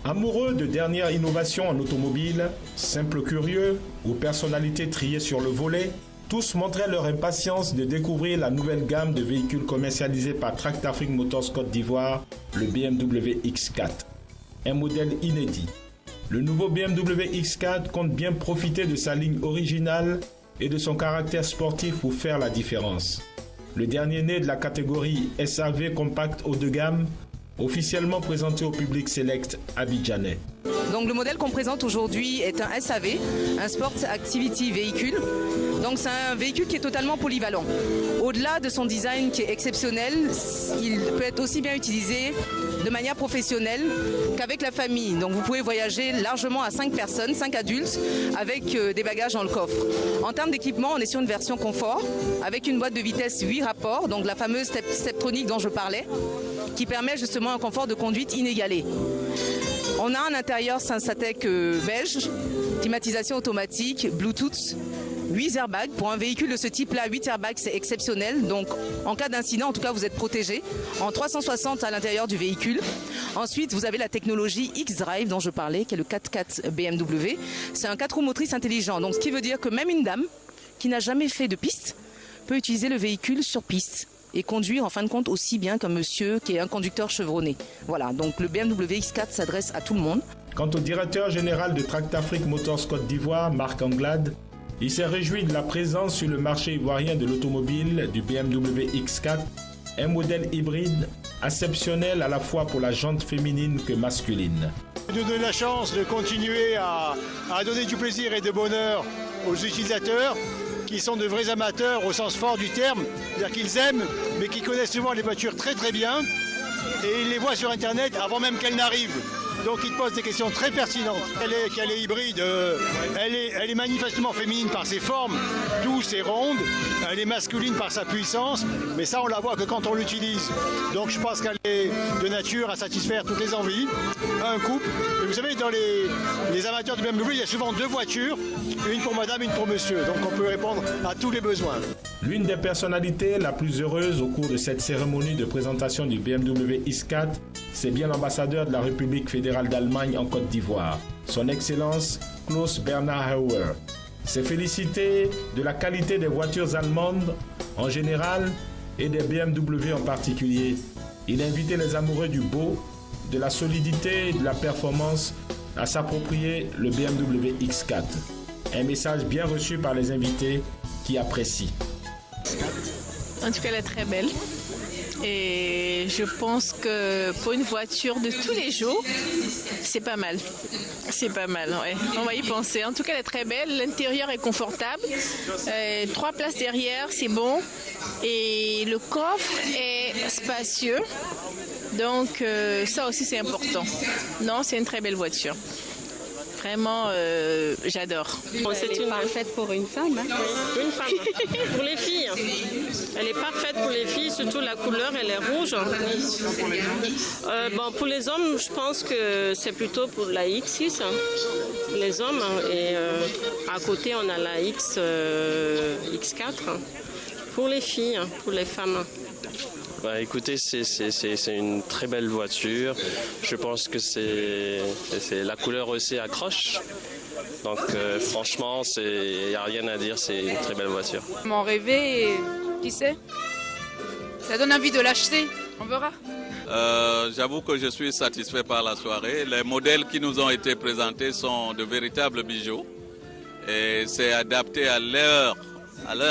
Amoureux de dernières innovations en automobile, simples curieux ou personnalités triées sur le volet, tous montraient leur impatience de découvrir la nouvelle gamme de véhicules commercialisés par Tractafrique Motors Côte d'Ivoire, le BMW X4. Un modèle inédit. Le nouveau BMW X4 compte bien profiter de sa ligne originale et de son caractère sportif pour faire la différence. Le dernier né de la catégorie SAV compact haut de gamme, officiellement présenté au public select abidjanais. Donc le modèle qu'on présente aujourd'hui est un SAV, un Sport Activity véhicule. Donc c'est un véhicule qui est totalement polyvalent. Au-delà de son design qui est exceptionnel, il peut être aussi bien utilisé de manière professionnelle qu'avec la famille. Donc vous pouvez voyager largement à 5 personnes, 5 adultes, avec des bagages dans le coffre. En termes d'équipement, on est sur une version confort, avec une boîte de vitesse 8 rapports, donc la fameuse Steptronic dont je parlais, qui permet justement un confort de conduite inégalé. On a un intérieur Sensatec beige, climatisation automatique, Bluetooth, 8 airbags. Pour un véhicule de ce type-là, 8 airbags, c'est exceptionnel. Donc, en cas d'incident, en tout cas, vous êtes protégé. En 360 à l'intérieur du véhicule. Ensuite, vous avez la technologie X-Drive dont je parlais, qui est le 4x4 BMW. C'est un 4 roues motrices intelligent. Donc, ce qui veut dire que même une dame qui n'a jamais fait de piste peut utiliser le véhicule sur piste et conduire en fin de compte aussi bien qu'un monsieur qui est un conducteur chevronné. Voilà, donc le BMW X4 s'adresse à tout le monde. Quant au directeur général de Tractafrique Motors Côte d'Ivoire, Marc Anglade, il s'est réjoui de la présence sur le marché ivoirien de l'automobile du BMW X4, un modèle hybride exceptionnel à la fois pour la jante féminine que masculine. Nous donne la chance de continuer à donner du plaisir et de bonheur aux utilisateurs qui sont de vrais amateurs au sens fort du terme, c'est-à-dire qu'ils aiment, mais qui connaissent souvent les voitures très très bien, et ils les voient sur Internet avant même qu'elles n'arrivent. Donc ils posent des questions très pertinentes. Elle est hybride, elle est manifestement féminine par ses formes, douce et ronde, elle est masculine par sa puissance, mais ça on la voit que quand on l'utilise. Donc je pense qu'elle est de nature à satisfaire toutes les envies. Un couple, et vous savez dans les amateurs de BMW, il y a souvent 2 voitures, une pour madame, une pour monsieur, donc on peut répondre à tous les besoins. L'une des personnalités la plus heureuse au cours de cette cérémonie de présentation du BMW X4, c'est bien l'ambassadeur de la République fédérale d'Allemagne en Côte d'Ivoire, son Excellence Klaus Bernhard Hauer. S'est félicité de la qualité des voitures allemandes en général et des BMW en particulier. Il a invité les amoureux du beau, de la solidité et de la performance à s'approprier le BMW X4. Un message bien reçu par les invités qui apprécient. En tout cas, elle est très belle. Et je pense que pour une voiture de tous les jours, c'est pas mal. C'est pas mal, ouais. On va y penser. En tout cas, elle est très belle. L'intérieur est confortable. 3 places derrière, c'est bon. Et le coffre est spacieux. Donc, ça aussi, c'est important. Non, c'est une très belle voiture. Vraiment, j'adore. C'est parfaite pour une femme. Hein. Une femme. Pour les filles. Elle est parfaite pour les filles, surtout la couleur, elle est rouge. Pour les hommes, je pense que c'est plutôt pour la X6. Les hommes. Et à côté, on a la X4. Pour les filles, pour les femmes. Bah, écoutez, c'est une très belle voiture. Je pense que c'est la couleur aussi accroche. Donc franchement, il n'y a rien à dire, c'est une très belle voiture. M'en rêver, qui sait? Ça donne envie de l'acheter, on verra. J'avoue que je suis satisfait par la soirée. Les modèles qui nous ont été présentés sont de véritables bijoux. Et c'est adapté à l'heure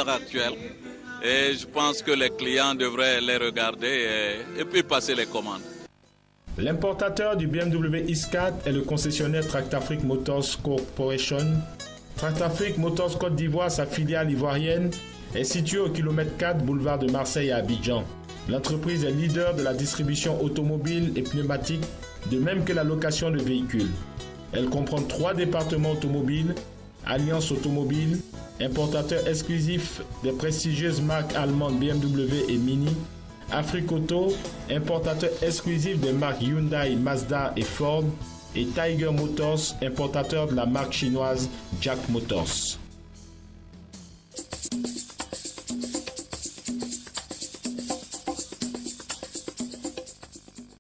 actuelle. Et je pense que les clients devraient les regarder et puis passer les commandes. L'importateur du BMW X4 est le concessionnaire Tractafrique Motors Corporation. Tractafrique Motors Côte d'Ivoire, sa filiale ivoirienne, est située au kilomètre 4 boulevard de Marseille à Abidjan. L'entreprise est leader de la distribution automobile et pneumatique, de même que la location de véhicules. Elle comprend 3 départements automobiles, Alliance Automobile, importateur exclusif des prestigieuses marques allemandes BMW et Mini, Afrique Auto, importateur exclusif des marques Hyundai, Mazda et Ford, et Tiger Motors, importateur de la marque chinoise Jack Motors.